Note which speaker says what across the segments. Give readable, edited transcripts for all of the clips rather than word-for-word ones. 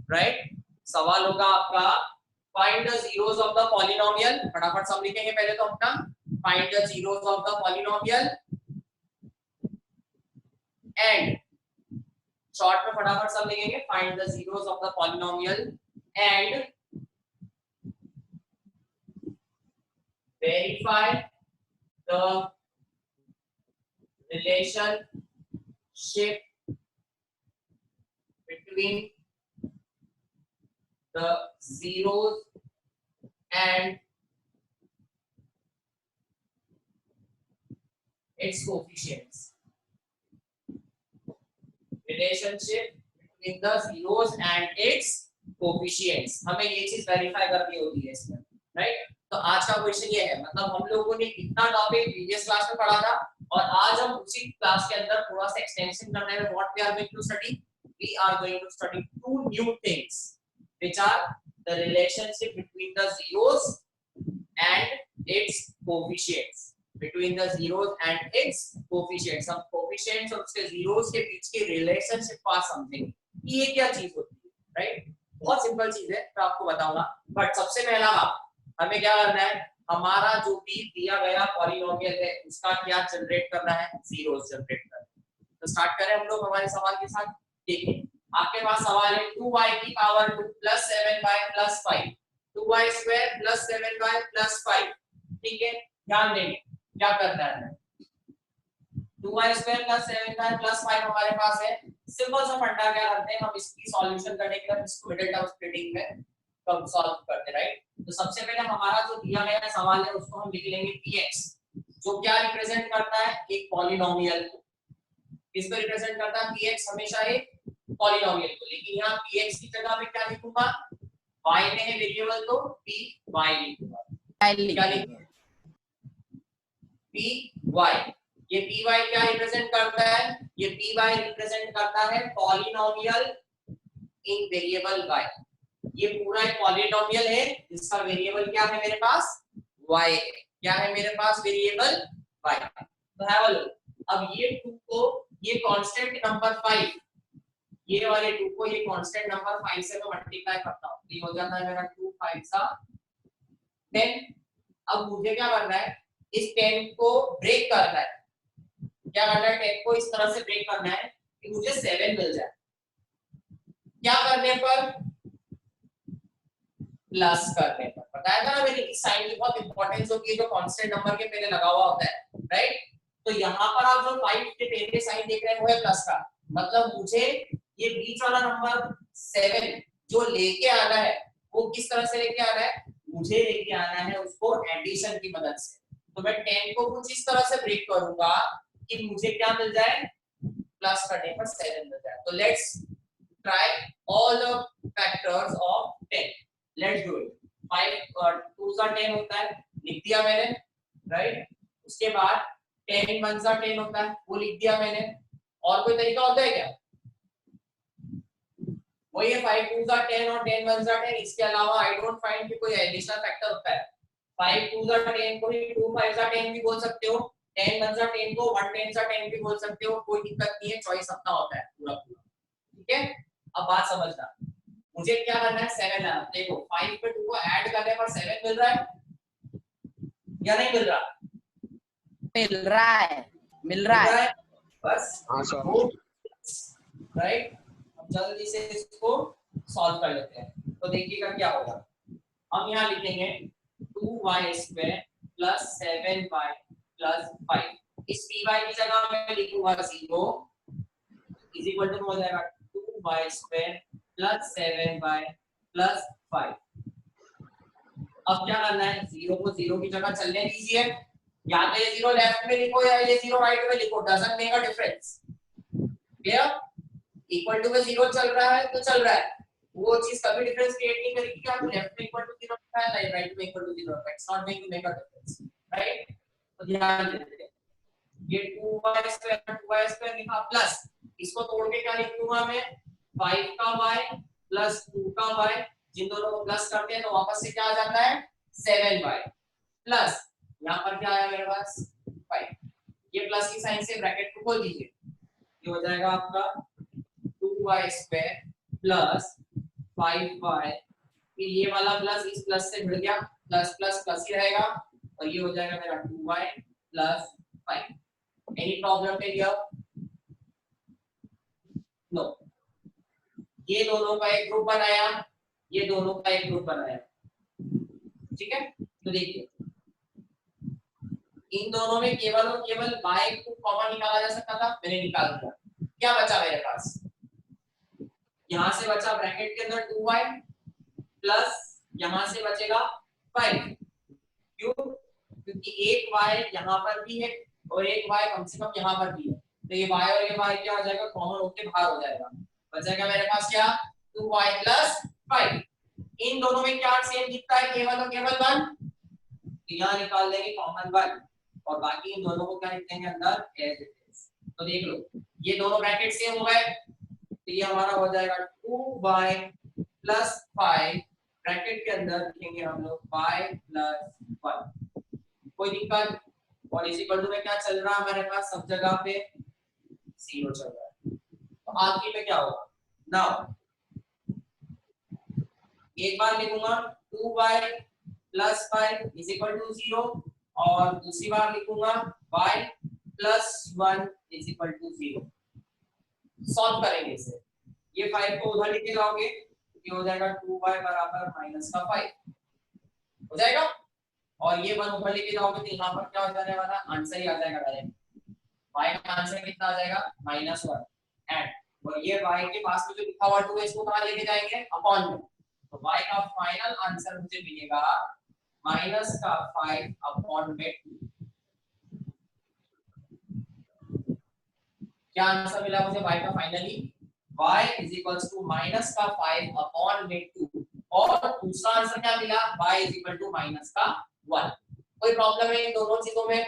Speaker 1: Right. सवाल होगा आपका find the zeros of the polynomial. फटाफट सब लिखेंगे पहले तो अपना, find the zeros of the polynomial and, short में फटाफट सब लिखेंगे, find the zeros of the polynomial and verify the relationship between the zeros and its coefficients. Relationship between the zeros and its coefficients, हमें ये चीज verify करनी होती है इसमें, राइट। तो आज का क्वेश्चन ये है, मतलब हम लोगों ने कितना टॉपिक प्रीवियस क्लास में पढ़ा था और आज हम उसी क्लास के अंदर थोड़ा सा एक्सटेंशन करने में what we are going to study, we are going to study two new things which are the relationship between the zeros and its coefficients, between the zeros and its coefficients। हम coefficients और उसके zeros के बीच की relationship पास समझेंगे कि ये क्या चीज होती है, राइट। बहुत सिंपल चीज है, मैं आपको बताऊंगा, बट सबसे पहला हमें क्या करना है, हमारा जो भी दिया गया पॉलिनोमियल है उसका क्या जनरेट करना है, जीरोस जनरेट करना है। तो स्टार्ट करें हम लोग हमारे सवाल के साथ। देखिए आपके पास सवाल है 2y की power 2 plus 7y plus 5, 2y square plus 7y plus 5, ठीक है। ध्यान देंगे क्या करना है, 2y square plus 7y plus 5 हमारे पास है। सिंपल सा फंडा क्या करते हैं, हम इसकी सॉल्यूशन करने के लिए इसको मिडिल टर्म स्प्लिटिंग में हम सॉल्व करते हैं, राइट। तो सबसे पहले हमारा जो दिया गया सवाल है उसको हम लिख लेंगे px, जो क्या रिप्रेजेंट करता है, एक पॉलिनोमियल को। किसको रिप्रेजेंट करता है, px हमेशा एक पॉलिनोमियल को। लेकिन यहाँ px की जगह पे क्या लिखूंगा, y में है वेरिएबल तो py लिखूंगा। क्या लिखूंगा, py। ये py क्या रिप्रेजेंट करता है, ये py रिप्रेजेंट करता है पॉलिनोमियल इन वेरिएबल y। ये पूरा एक पॉलिनोमियल है जिसका वेरिएबल क्या है मेरे पास, y है। क्या है मेरे पास, वेरिएबल y। तो हैव अ लुक, अब ये 2 को ये कांस्टेंट नंबर 5, ये वाले 2 को ये कांस्टेंट नंबर 5 से मैं मल्टीप्लाई करता हूं, ये हो जाता है मेरा 2 5 सा 10। अब मुझे क्या करना है, इस 10 को ब्रेक करना है। क्या करना है, 10 को इस तरह से ब्रेक करना है कि मुझे 7 मिल जाए। क्या करने पर, प्लस करने पर। बताया था ना मैंने इस साइन की बहुत इंपॉर्टेंस होती है जो कांस्टेंट नंबर के पहले लगा हुआ होता है, राइट। तो यहाँ पर आप जो 5 के पहले साइन देख रहे हैं वो है प्लस का, मतलब मुझे ये बीच वाला नंबर 7 जो लेके आना है वो किस तरह से लेके आना है, मुझे लेके आना है उसको एडिशन की मदद से। तो मैं 10 को कुछ इस तरह से ब्रेक करूंगा कि मुझे क्या मिल जाए, प्लस करने पर 7 मिल जाए। तो let's try all the factors of 10, let's do it. 5 2 सा 10 होता है, लिख दिया मैंने, राइट। उसके बाद 10 1 सा 10 होता है, वो लिख दिया मैंने। और कोई तरीका होता है क्या, वही है 5 2 सा 10 और 10 1 सा 10। इसके अलावा आई डोंट फाइंड कि कोई एडिशनल फैक्टर होता है। 5 2 सा 10 को ही 2 5 सा 10 भी बोल सकते हो, 10 1 सा 10 को 1 10 सा 10 भी बोल सकते हो, कोई दिक्कत नहीं है, चॉइस अपना होता है पूरा पूरा, ठीक है। अब बात समझना, मुझे क्या करना है, 7 लाना। देखो 5 पे 2 को ऐड करने पर 7 मिल रहा है या नहीं मिल रहा,
Speaker 2: मिल रहा है, मिल रहा है
Speaker 1: बस।
Speaker 3: हाँ सर,
Speaker 1: राइट। अब जल्दी से इसको सॉल्व कर लेते हैं। तो देखिएगा क्या होगा, हम यहाँ लिखेंगे 2y square plus 7y plus 5। इस py की जगह मैं लिखूंगा 0 इज इक्वल टू हो जाएगा 2y square plus 7y plus 5। अब क्या करना है, 0 को 0 की जगह चलने दीजिए, या तो ये 0 लेफ्ट में लिखो या ये 0 राइट में लिखो, doesn't make a difference. Clear, equal to में 0 चल रहा है तो चल रहा है, वो चीज कभी डिफरेंस क्रिएट नहीं करेगी कि आप लेफ्ट में इक्वल टू 0 लिखा है राइट में इक्वल टू 0 लिखा है, it's not going to make a difference, right. तो ध्यान देते, ये 2y स्क्वायर लिखा प्लस, इसको तोड़ के क्या लिख दूंगा मैं, 5 का y प्लस 2 का y, जिन दोनों को प्लस करते हैं तो वापस से क्या आ जाता है 7y प्लस यहाँ पर क्या आया मेरे पास 5। ये प्लस की साइन से ब्रैकेट को खोल दीजिए, ये हो जाएगा आपका 2y स्क्वायर प्लस 5y, फिर ये वाला प्लस इस प्लस से भिड़ गया, प्लस प्लस प्लस ही रहेगा और ये हो जाएगा मेरा 2y प्लस 5। एनी प्रॉब्लम में दिया? नो। ये दोनों का एक ग्रुप बनाया, ये दोनों का एक ग्रुप बनाया, ठीक है। तो देखिए इन दोनों में केवल और केवल y को कॉमन निकाला जा सकता था, मैंने निकाल दिया। क्या बचा मेरे पास? यहां से बचा ब्रैकेट के अंदर 2y प्लस यहां से बचेगा 5। क्यों? क्योंकि एक y यहां पर भी है और एक y कम से कम यहां पर भी है, तो ये y और ये y क्या हो जाएगा, कॉमन होके बाहर हो जाएगा। बचेगा मेरे पास क्या, 2y प्लस 5। इन दोनों में क्या सेम दिखता है, केवल और केवल 1, तो यहाँ निकाल देंगे कॉमन 1 और बाकी इन दोनों को क्या लिख देंगे अंदर एज इट इज। तो देख लो ये दोनों ब्रैकेट सेम हो गए, तो ये हमारा हो जाएगा 2y प्लस 5, ब्रैकेट के अंदर लिखेंगे हम लोग y प्लस 1। कोई दिक्कत? और इसी इक्वल टू में क्या चल रहा है हमारे पास, सब जगह पे 0 चल रहा है। तो आखिरी में क्या होगा, नाउ एक बार लिखूंगा 2y plus 5 is equal to 0 और दूसरी बार लिखूंगा y plus 1 is equal to 0। Solve करेंगे इसे, ये 5 को उधर लेके जाओगे, ये हो जाएगा 2y बराबर माइनस का 5 हो जाएगा, और ये 1 ऊपर लेके जाओगे तो यहाँ पर क्या हो जाने वाला, आंसर ही आ जाएगा डायरेक्ट। y का आंसर कितना आ जाएगा, -1 एंड और ये y के पास में जो लिखा हुआ 2 है इसको कहां लेके जाएंगे, अपॉन में। तो y का फाइनल आंसर मुझे मिलेगा माइनस का 5 अपॉन में 2। क्या आंसर मिला मुझे y का finally, y is equals to minus का 5 अपॉन में 2, और दूसरा आंसर क्या मिला, y is equal to minus का 1। कोई प्रॉब्लम है इन दोनों चीजों में?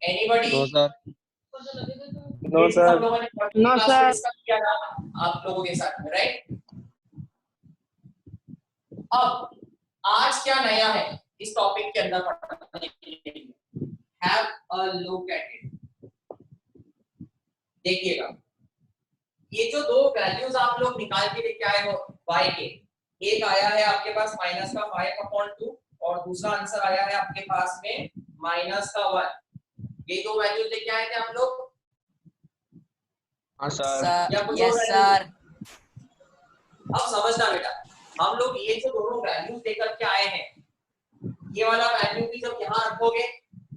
Speaker 1: Anybody?
Speaker 3: No sir.
Speaker 1: No sir. हम लोगों ने
Speaker 4: नो सर।
Speaker 1: डिस्कस किया था आप लोगों के साथ में, राइट? अब आज क्या नया है इस टॉपिक के अंदर पढ़ने के लिए, have a look at it. देखिएगा ये जो दो वैल्यूज आप लोग निकाल के लेके आए हो y के, एक आया है आपके पास माइनस का 5 अपॉन 2 और दूसरा आंसर आया है आपके पास में माइनस का 1। ये दो वैल्यूज लेके आए थे आप लोग?
Speaker 3: हाँ सर।
Speaker 2: Yes sir.
Speaker 1: अब समझना बेटा, हम लोग ये जो दोनों वैल्यूज लेकर के आए हैं, ये वाला वैल्यू भी जब यहाँ रखोगे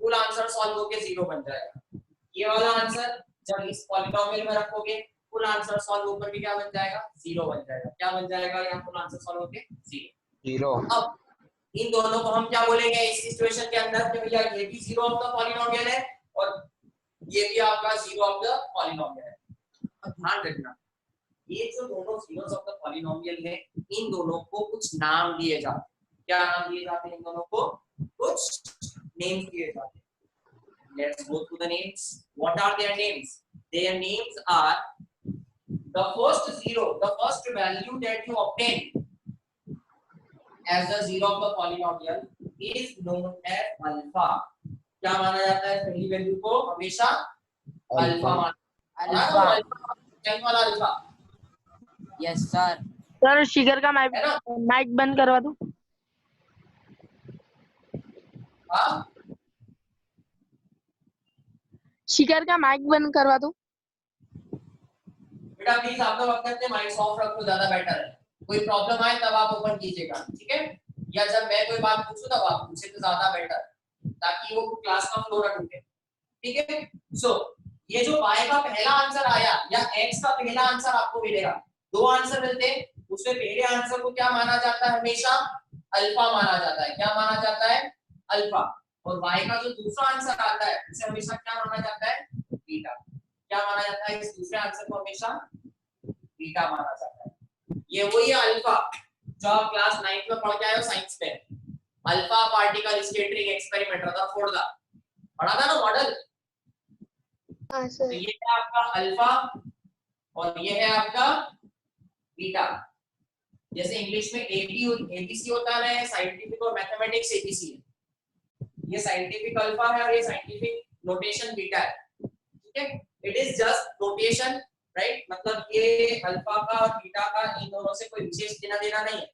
Speaker 1: फुल आंसर सॉल्व होके 0 बन जाएगा। ये वाला आंसर जब इस पॉलिनोमियल में रखोगे फुल आंसर सॉल्व होकर के क्या बन जाएगा, 0 बन जाएगा। क्या बन जाएगा यहाँ फुल आंसर सॉल्व होके 0। अब इन दोनों को हम क्या बोलेंगे इस सिचुएशन के अंदर कि भैया ये भी 0 ऑफ द पॉलिनोमियल है और ये भी आपका 0 ऑफ द पॉलिनोमियल है। अब ध्यान रखना ये जो दोनों जीरोस ऑफ द पॉलिनोमियल है, इन दोनों को कुछ नाम दिए जाते हैं। क्या नाम दिए जाते हैं? इन दोनों को कुछ नेम्स दिए जाते हैं। Let's go through the names. What are their names? Their names are the first zero, the first value that you obtain as the zero of the polynomial is known as alpha. क्या माना जाता है पहली value को हमेशा alpha माना जाता है। अल्फा वाला अल्फा।
Speaker 2: Yes sir.
Speaker 4: सर शिखर का माइक बंद करवा दो।
Speaker 1: हाँ
Speaker 4: शिखर का माइक बंद करवा दो।
Speaker 1: बेटा प्लीज आप लोग अपने माइक ऑफ रखो, ज्यादा बेटर है। कोई प्रॉब्लम आए तब आप ओपन कीजिएगा, ठीक है? या जब मैं कोई बात पूछूं तब आप पूछे तो ज्यादा बेटर, ताकि वो क्लास का फ्लो ना टूटे, ठीक है? सो ये जो y का पहला आंसर आया या x का पहला आंसर आपको मिलेगा, दो आंसर मिलते हैं, उसमें पहले आंसर को क्या माना जाता है? हमेशा अल्फा माना जाता है। क्या माना जाता है? अल्फा। और y का जो दूसरा आंसर आता है उसे हमेशा क्या माना जाता है? बीटा। क्या माना जाता है? इस दूसरे आंसर को हमेशा बीटा माना जाता है। ये वही अल्फा जो आप क्लास 9th में पढ़ के आए हो साइंस में, alpha particle scattering experiment Rutherford का पढ़ा था ना मॉडल। तो ये है आपका अल्फा और ये है आपका बीटा। जैसे इंग्लिश में एबीसी होता है, साइंटिफिक और मैथमेटिक्स एबीसी है। ये साइंटिफिक अल्फा है और ये साइंटिफिक नोटेशन बीटा है, ठीक है? It is just notation right, मतलब ये अल्फा का और बीटा का इन दोनों से कोई विशेष लेना देना नहीं है।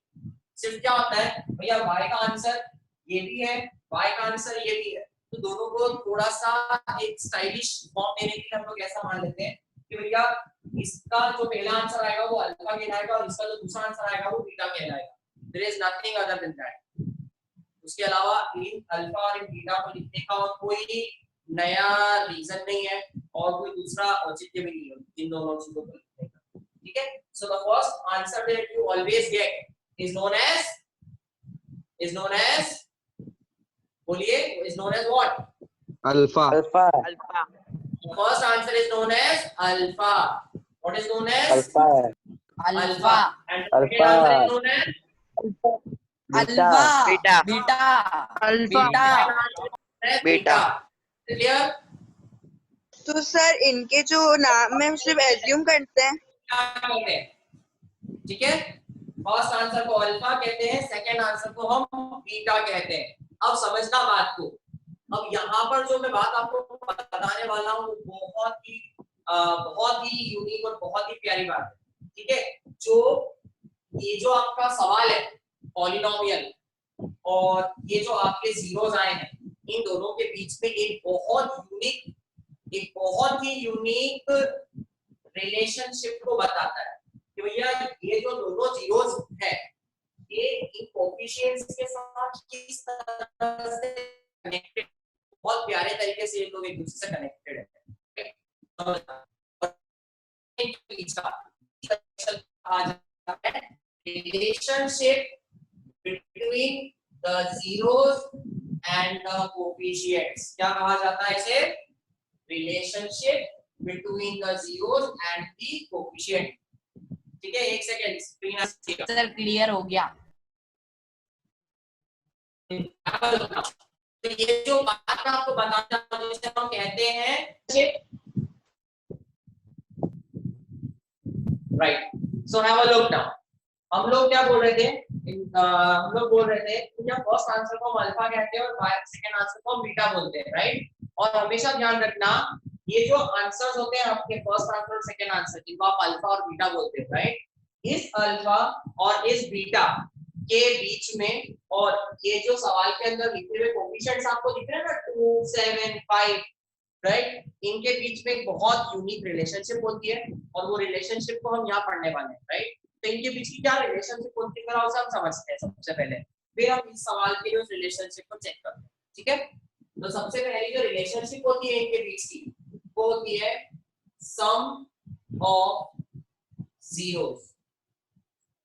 Speaker 1: सिर्फ क्या होता है भैया, y का आंसर ये भी है, y का आंसर ये भी है, तो दोनों को थोड़ा सा एक स्टाइलिश फॉर्म देने के लिए हम लोग ऐसा मान लेते हैं कि भैया इसका जो पहला आंसर आएगा वो अल्फा कहलाएगा और इसका जो दूसरा आंसर आएगा वो बीटा कहलाएगा। There is nothing other than that. उसके अलावा इन अल्फा और इन बीटा को लिखने का और कोई नया रीजन नहीं है और कोई दूसरा औचित्य भी नहीं है इन दोनों चीजों को लिखने का। ठीक है, so the first answer that you always get is known as बोलिए, is known as what?
Speaker 3: Alpha.
Speaker 5: Alpha.
Speaker 1: The first answer is known as alpha. What is known as
Speaker 5: Alpha.
Speaker 2: Alpha,
Speaker 1: and the second answer is known as
Speaker 2: alpha,
Speaker 5: Beta.
Speaker 2: Beta,
Speaker 4: alpha
Speaker 1: beta. Clear?
Speaker 6: तो sir इनके जो नाम है सिर्फ assume करते हैं।
Speaker 1: ठीक है, फर्स्ट आंसर को अल्फा कहते हैं, सेकंड आंसर को हम बीटा कहते हैं। अब समझना बात को। अब यहाँ पर जो मैं बात आपको बताने वाला हूँ बहुत ही यूनिक और बहुत ही प्यारी बात है। ठीक है, ये जो आपका सवाल है पॉलिनोमियल और ये जो आपके जीरोस आए हैं, इन दोनों के बीच में एक बहुत ही यूनिक रिलेशनशिप को बताता है कि भैया ये जो दोनों जीरोस है ये इन कोएफिशिएंट्स के साथ किस तरह से कनेक्टेड, बहुत प्यारे तरीके से ये लोग एक दूसरे से कनेक्टेड है। Relationship between the zeros and the coefficients, क्या कहा जाता है इसे? Relationship between the zeros and the coefficient. ठीक है, एक सेकंड स्क्रीन
Speaker 2: सर क्लियर हो गया।
Speaker 1: तो ये जो बात मैं आपको बताना चाहता हूं जिसे हम कहते हैं right. So have a look now. हम लोग क्या बोल रहे थे? हम लोग बोल रहे थे कि फर्स्ट आंसर को हम अल्फा कहते हैं और सेकंड आंसर को हम बीटा बोलते हैं, राइट। और हमेशा ध्यान रखना ये जो आंसर्स होते हैं आपके फर्स्ट आंसर और सेकंड आंसर, जिनको आप अल्फा और बीटा बोलते हैं, राइट, इस अल्फा और इस बीटा के बीच में और ये जो सवाल के अंदर लिखे हुए कोएफिशिएंट्स आपको दिख रहे हैं ना 2, 7, 5, राइट, इनके बीच में एक बहुत यूनिक रिलेशनशिप होती है और वो रिलेशनशिप को हम यहाँ पढ़ने वाले हैं, राइट। तो इनके बीच की क्या रिलेशनशिप होती है उसे हम समझते हैं सबसे पहले, फिर हम इस सवाल के लिए उस रिलेशनशिप को चेक करते हैं। ठीक है, तो सबसे पहले जो रिलेशनशिप होती है इनके बीच की वो होती है सम ऑफ जीरोस।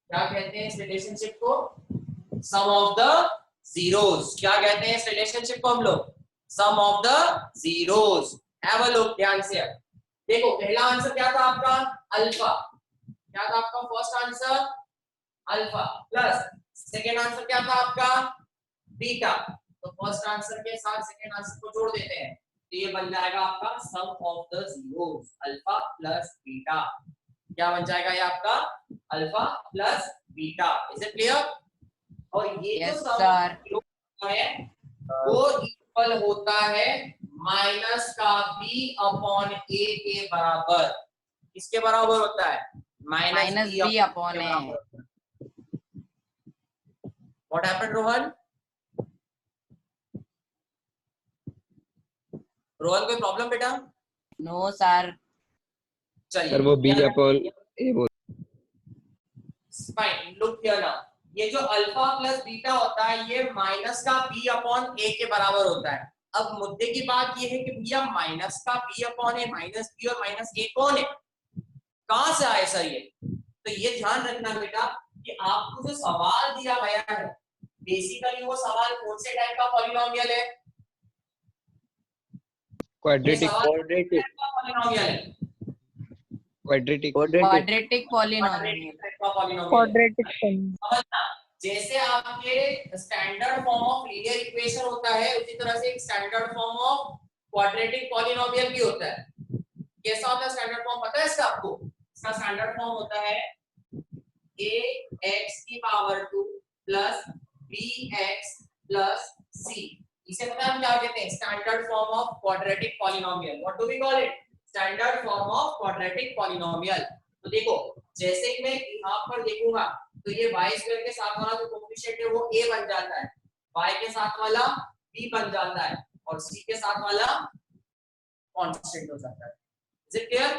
Speaker 1: क्या कहते हैं इस रिलेशनशिप को? Sum of the zeros. क्या कहते हैं इस रिलेशनशिप को हम लोग? Sum of the zeros. Have a look ध्यान से। देखो पहला आंसर क्या था आपका? अल्फा। क्या था आपका first answer? Alpha plus second answer क्या था आपका? बीटा। तो फर्स्ट आंसर के साथ सेकेंड आंसर को जोड़ देते हैं तो ये बन जाएगा आपका sum of the zeros, alpha plus beta. क्या बन जाएगा ये आपका? Alpha plus beta. Is it clear? और ये
Speaker 2: Yes,
Speaker 1: जो
Speaker 2: sir.
Speaker 1: है वो इक्वल होता है माइनस का b अपॉन a के बराबर। किसके बराबर होता है?
Speaker 2: Minus b upon a।
Speaker 1: What happened Rohan? Rohan कोई प्रॉब्लम बेटा?
Speaker 2: No sir.
Speaker 1: चलिए
Speaker 3: सर वो b अपॉन a बोल।
Speaker 1: Fine, look here now. ये जो अल्फा प्लस बीटा होता है ये माइनस का b अपॉन a के बराबर होता है। अब मुद्दे की बात ये है कि भैया माइनस का b upon a, minus b और माइनस a कौन है? कहां से आए सर ये? तो ये ध्यान रखना बेटा कि आपको जो सवाल दिया गया है बेसिकली वो सवाल कौन से टाइप का पॉलिनोमियल है?
Speaker 3: क्वाड्रेटिक
Speaker 1: पॉलिनोमियल है।
Speaker 3: Quadratic
Speaker 2: quadratic polynomial.
Speaker 4: क्वाड्रेटिक
Speaker 1: जैसे आपके standard form of linear equation होता है उसी तरह से एक standard form of quadratic polynomial भी होता है। कैसा होता है स्टैंडर्ड फॉर्म? पता है इसका आपको? इसका स्टैंडर्ड फॉर्म होता है ax⁻² plus bx plus c। इसे पता है हम क्या कहते हैं? Standard form of quadratic polynomial. What do we call it? Standard form of quadratic polynomial. तो देखो जैसे ही मैं यहाँ पर देखूंगा तो ये y स्क्वायर के साथ वाला जो कोफिशिएंट है वो a बन जाता है, y के साथ वाला b बन जाता है और c के साथ वाला कांस्टेंट हो जाता है। Is it clear?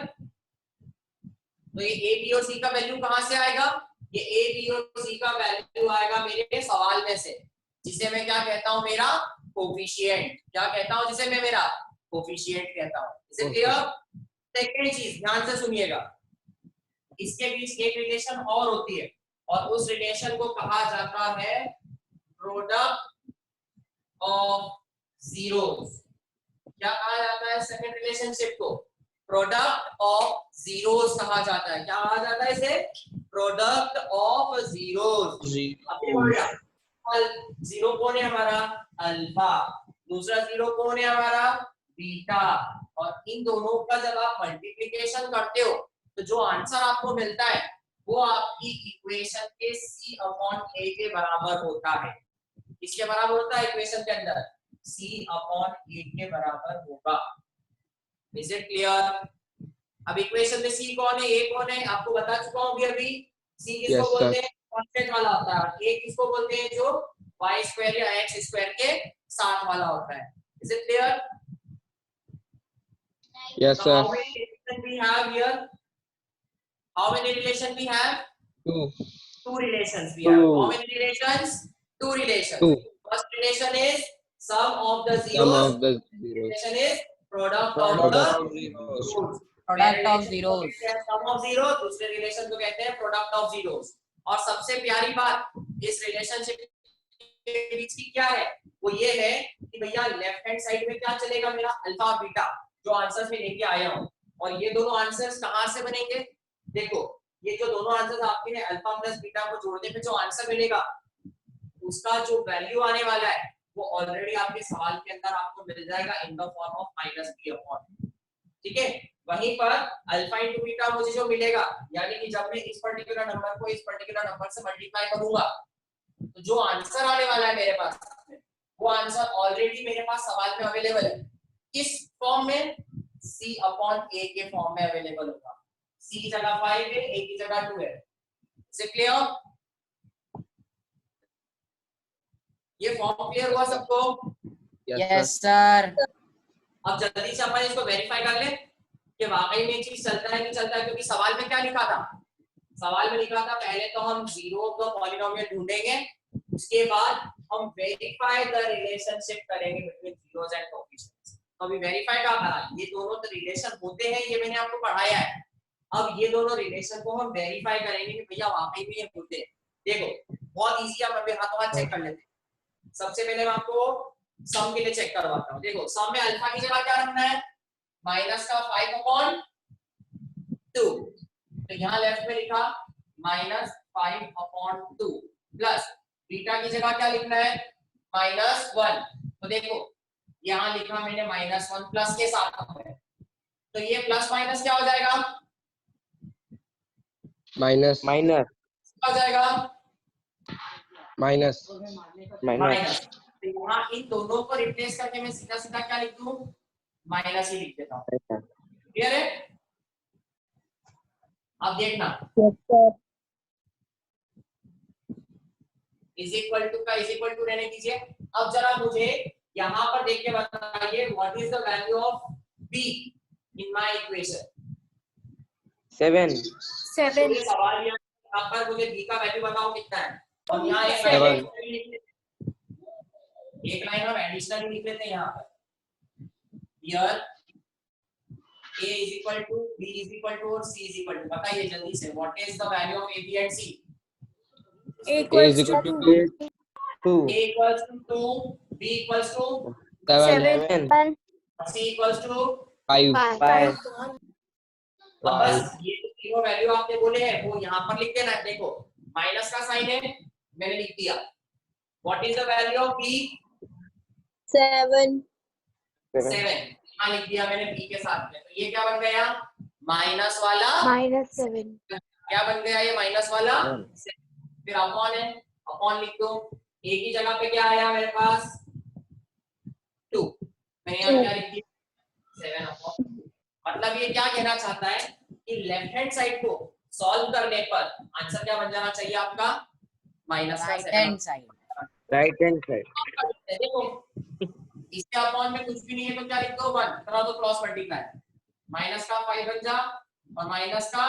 Speaker 1: तो ये a b और c का वैल्यू कहां से आएगा? ये a b और c का वैल्यू आएगा मेरे सवाल में से, जिसे मैं क्या कहता हूं? मेरा कोफिशिएंट। क्या कहता हूं जिसे मैं? मेरा कोफिशिएंट कहता हूं। Is it clear? सेकंड चीज ध्यान से सुनिएगा, इसके बीच एक रिलेशन और होती है और उस रिलेशन को कहा जाता है प्रोडक्ट ऑफ जीरोस। क्या कहा जाता है सेकंड रिलेशनशिप को? प्रोडक्ट ऑफ जीरोस कहा जाता है। क्या कहा जाता है इसे? Product of zeros. जीरो कौन है हमारा? अल्फा। दूसरा जीरो कौन है हमारा? बीटा। और इन दोनों का जब आप मल्टीप्लिकेशन करते हो तो जो आंसर आपको मिलता है वो आपकी इक्वेशन के c/a के बराबर होता है। किसके बराबर होता है इक्वेशन के अंदर? c/a के बराबर होगा। Is it clear? अब इक्वेशन में c कौन है, a कौन है, आपको बता चुका हूं अभी। c किसको बोलते हैं? कांस्टेंट वाला होता है। a किसको बोलते हैं? जो y स्क्वायर या x स्क्वायर के साथ वाला होता है। Is it clear?
Speaker 3: Yes,
Speaker 1: Now,
Speaker 3: sir.
Speaker 1: how many relations we have here? How many relations we have?
Speaker 3: 2.
Speaker 1: Two relations we have.
Speaker 3: Two.
Speaker 1: How many relations? Two relations.
Speaker 3: 2.
Speaker 1: First relation is sum of the
Speaker 3: Sum
Speaker 1: zeros.
Speaker 3: of the zeros.
Speaker 1: Relation is product of
Speaker 3: Product
Speaker 1: the
Speaker 3: of zeros.
Speaker 1: zeros.
Speaker 2: Product of
Speaker 1: Relation को
Speaker 2: zeros.
Speaker 1: कहते हैं sum of zero, दूसरे relation को कहते हैं product of zeros. और सबसे प्यारी बात इस रिलेशनशिप के बीच की क्या है? वो ये है कि भैया लेफ्ट हैंड साइड में क्या चलेगा? मेरा अल्फा और बीटा जो आंसर्स में लेके आया हूं, और ये दोनों आंसर्स कहां से बनेंगे? देखो ये जो दोनों आंसर्स आपके हैं अल्फा प्लस बीटा को जोड़ने पे जो आंसर मिलेगा उसका जो वैल्यू आने वाला है वो ऑलरेडी आपके सवाल के अंदर आपको मिल जाएगा in the form of -b/। ठीक है? वहीं पर अल्फा इंटू बीटा मुझे जो मिलेगा, यानी कि जब मैं इस पर्टिकुलर नंबर को इस पर्टिकुलर नंबर से मल्टीप्लाई करूंगा तो जो आंसर आने वाला है मेरे पास वो आंसर ऑलरेडी मेरे पास सवाल में अवेलेबल है। किस फॉर्म में? c/a के फॉर्म में अवेलेबल होगा। c की जगह 5 है, a की जगह 2 है। Is it clear? ये फॉर्म क्लियर हुआ सबको?
Speaker 2: Yes sir.
Speaker 1: अब जल्दी से अपन इसको वेरीफाई कर लें कि वाकई में चीज चलता है नहीं चलता है, क्योंकि सवाल में क्या लिखा था? सवाल में लिखा था पहले तो हम जीरो का पॉलिनोमियल ढूंढेंगे, उसके बाद हम वेरीफाई द रिलेशनशिप करेंगे बिटवीन जीरोस एंड कोएफिशिएंट्स। तो अभी वेरीफाई का करा, ये दोनों तो रिलेशन होते हैं, ये मैंने आपको पढ़ाया है। अब ये दोनों रिलेशन को हम वेरीफाई करेंगे कि भैया वाकई में ये होते हैं। देखो बहुत इजी है, हम अभी हाथों हाथ चेक कर लेते हैं। सबसे पहले मैं आपको सम के लिए चेक करवाता हूं। देखो सम में अल्फा की जगह क्या रखना है? माइनस का 5/2। तो यहाँ लेफ्ट में लिखा -5/2 प्लस बीटा की जगह क्या लिखना है? -1। तो देखो यहाँ लिखा मैंने -1 प्लस के साथ है, तो ये प्लस माइनस क्या हो जाएगा?
Speaker 3: Minus.
Speaker 1: क्या हो जाएगा?
Speaker 3: Minus.
Speaker 1: माइनस। तो यहाँ इन दोनों को रिप्लेस करके मैं सीधा सीधा क्या लिख दूं? माइनस ही लिख देता हूँ। क्लियर है? अब देखना इज इक्वल टू का इज इक्वल टू रहने दीजिए। अब जरा मुझे यहाँ पर देख के बताइए what is the value of b in my equation?
Speaker 5: 7.
Speaker 1: ये सवाल यहाँ पर मुझे b का वैल्यू बताओ कितना है, और यहाँ एक
Speaker 3: 7
Speaker 1: लाइन हम एडिशनली लिख लेते हैं यहाँ पर। Here a is equal to b is equal to और c is equal to, बताइए जल्दी से what is the value of a b and c?
Speaker 3: A is equal to 2.
Speaker 5: 2.
Speaker 1: a equals to 2, b equals to
Speaker 3: 7.
Speaker 5: 7.
Speaker 1: c equals to
Speaker 3: 5.
Speaker 5: 5.
Speaker 1: अब बस ये जो तीनों value आपने बोले हैं वो यहाँ पर लिख देना है। देखो माइनस का साइन है, मैंने लिख दिया। What is the value of b?
Speaker 6: 7.
Speaker 1: 7 यहाँ लिख दिया मैंने b के साथ में। तो ये क्या बन गया? माइनस वाला
Speaker 4: -7।
Speaker 1: क्या बन गया? ये माइनस वाला। फिर अपॉन है, अपॉन लिख दो। a की जगह पे क्या आया मेरे पास? 2। मैंने यहाँ क्या लिख दिया? 7/2। मतलब ये क्या कहना चाहता है कि लेफ्ट हैंड साइड को सॉल्व करने पर आंसर क्या बन जाना चाहिए आपका माइनस का
Speaker 2: right
Speaker 1: 7
Speaker 2: hand side.
Speaker 5: Right hand side.
Speaker 1: देखो इसके अपॉन में कुछ भी नहीं है तो क्या लिख दो 1 करा दो क्रॉस मल्टीप्लाई माइनस का 5 बन जा और माइनस का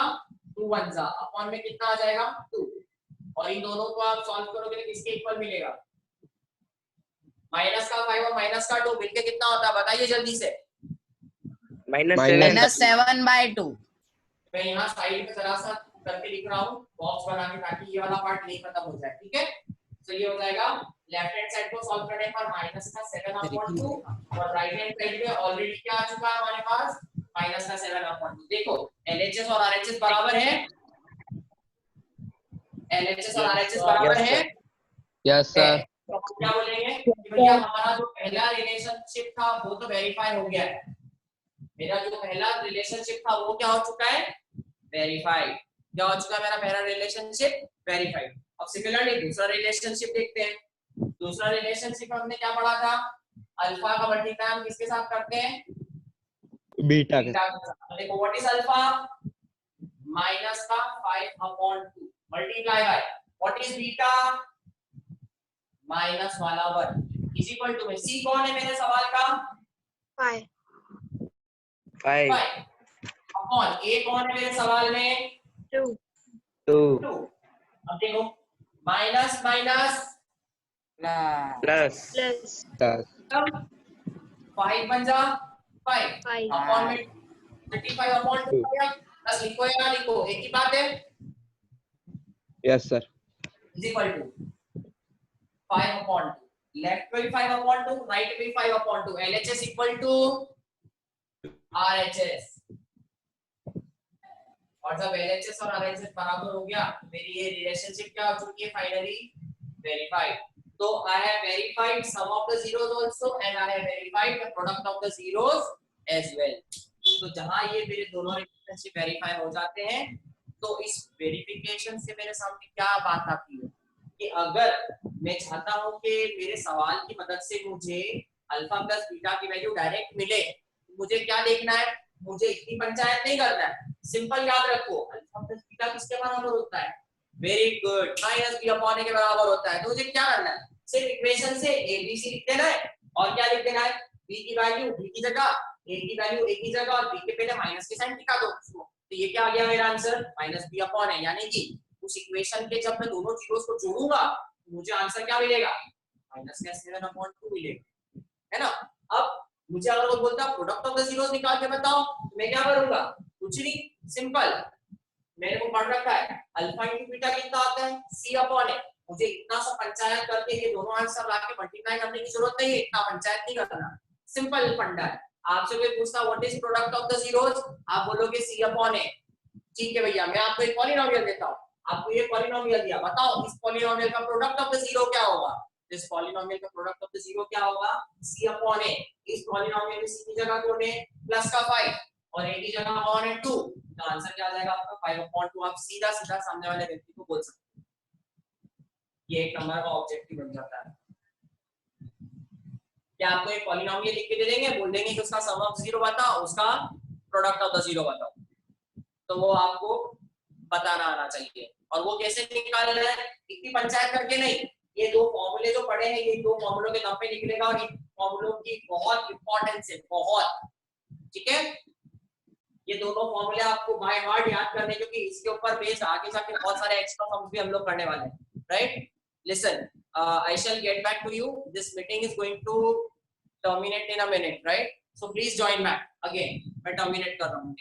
Speaker 1: 2 बन जा अपॉन में कितना आ जाएगा 2 और इन दोनों को आप सॉल्व करोगे तो किसके इक्वल मिलेगा माइनस का 5 और माइनस का 2 मिलके कितना होता है बताइए जल्दी से
Speaker 3: Minus
Speaker 2: -7/2।
Speaker 1: मैं यहाँ साइड में जरा सा करके लिख रहा हूँ बॉक्स बना के ताकि ये वाला पार्ट नहीं खत्म हो जाए ठीक है तो ये हो जाएगा लेफ्ट हैंड साइड को सॉल्व करने पर माइनस का 7/2 और राइट हैंड साइड पे ऑलरेडी क्या आ चुका है हमारे पास माइनस का 7/2 देखो LHS और RHS बराबर है LHS और RHS बराबर है
Speaker 3: Yes sir.
Speaker 1: तो हम क्या बोलेंगे कि भैया हमारा जो पहला रिलेशनशिप था वो तो वेरीफाई हो गया है मेरा जो पहला रिलेशनशिप था वो क्या हो चुका है वेरीफाइड क्या हो चुका है मेरा पहला रिलेशनशिप वेरीफाइड अब सिमिलरली दूसरा रिलेशनशिप देखते हैं दूसरा रिलेशनशिप हमने क्या पढ़ा था अल्फा का मल्टीप्लाई हम किसके साथ करते हैं
Speaker 3: Beta के
Speaker 1: बीटा के साथ देखो व्हाट इज अल्फा माइनस का 5/2 multiply by what is beta minus वाला 1 इज इक्वल टू में सी कौन है मेरे सवाल का
Speaker 6: 5
Speaker 5: 5
Speaker 1: अपॉन ए कौन है मेरे सवाल में
Speaker 6: 2
Speaker 5: 2
Speaker 1: अब देखो minus minus
Speaker 5: plus
Speaker 6: plus
Speaker 3: plus
Speaker 1: 5 बन जा 5
Speaker 6: 5
Speaker 1: अपॉन में 35 अपॉन 2 प्लस लिखो या ना लिखो एक ही बात है
Speaker 3: yes sir.
Speaker 1: Is equal to 5 upon 2 left पे भी 5 अपॉन 2 राइट पे भी 5 upon 2 LHS equal to RHS और जब LHS और RHS बराबर हो गया तो मेरी ये रिलेशनशिप क्या हो चुकी है फाइनली वेरीफाइड तो I have verified sum of the zeros also and I have verified the product of the zeros as well तो जहां ये मेरे दोनों रिलेशनशिप वेरीफाई हो जाते हैं तो इस वेरिफिकेशन से मेरे सामने क्या बात आती है कि अगर मैं चाहता हूं कि मेरे सवाल की मदद से मुझे अल्फा प्लस बीटा की वैल्यू डायरेक्ट मिले मुझे क्या देखना है मुझे इतनी पंचायत नहीं करना है सिंपल याद रखो अल्फा प्लस बीटा किसके बराबर होता है very good minus b upon a के बराबर होता है तो मुझे क्या करना है सिर्फ इक्वेशन से ABC लिख देना है और क्या लिख देना है b की वैल्यू b की जगह a की वैल्यू a की जगह और b के पहले माइनस के साइन टिका दो तो ये क्या आ गया मेरा आंसर माइनस बी अपॉन है यानी कि उस इक्वेशन के जब मैं दोनों जीरोस को जोड़ूंगा मुझे आंसर क्या मिलेगा माइनस का 7/2 मिलेगा है ना अब मुझे अगर वो बोलता प्रोडक्ट ऑफ द जीरोस निकाल के बताओ तो मैं क्या करूंगा कुछ नहीं सिंपल मैंने को पढ़ रखा है अल्फा इनटू बीटा कितना आता है c अपॉन ए मुझे इतना सा पंचायत करके ये दोनों आंसर लाके मल्टीप्लाई करने की जरूरत नहीं है इतना पंचायत नहीं करना सिंपल फंडा है आपसे कोई पूछता what is product of the zeros आप बोलोगे c अपॉन ए ठीक है भैया मैं आपको एक पॉलिनोमियल देता हूं आपको ये पॉलिनोमियल दिया बताओ इस पॉलिनोमियल का प्रोडक्ट ऑफ द जीरो क्या होगा इस पॉलिनोमियल का प्रोडक्ट ऑफ द जीरो क्या होगा c अपॉन ए इस पॉलिनोमियल में c की जगह कौन है प्लस का 5 और a की जगह कौन है 2 तो आंसर क्या आ जाएगा आपका 5/2 आप सीधा सीधा सामने वाले व्यक्ति को बोल सकते हैं ये एक नंबर का ऑब्जेक्टिव बन जाता है क्या आपको एक पॉलिनोमियल लिख के दे देंगे बोल देंगे कि उसका सम ऑफ जीरो बताओ उसका प्रोडक्ट ऑफ द जीरो बताओ तो वो आपको बताना आना चाहिए और वो कैसे निकालना है इतनी पंचायत करके नहीं ये दो फॉर्मूले जो पड़े हैं ये दो फॉर्मूलों के नाम पे लिख लेगा और इन फॉर्मूलों की बहुत इंपॉर्टेंस है बहुत ठीक है ये दोनों फॉर्मूले आपको बाय हार्ट याद करने क्योंकि इसके ऊपर बेस आगे जाके बहुत सारे एक्स्ट्रा फॉर्म्स भी हम लोग करने वाले हैं right listen I shall get back to you this meeting is going to terminate in a minute right so please join back again मैं terminate कर रहा हूँ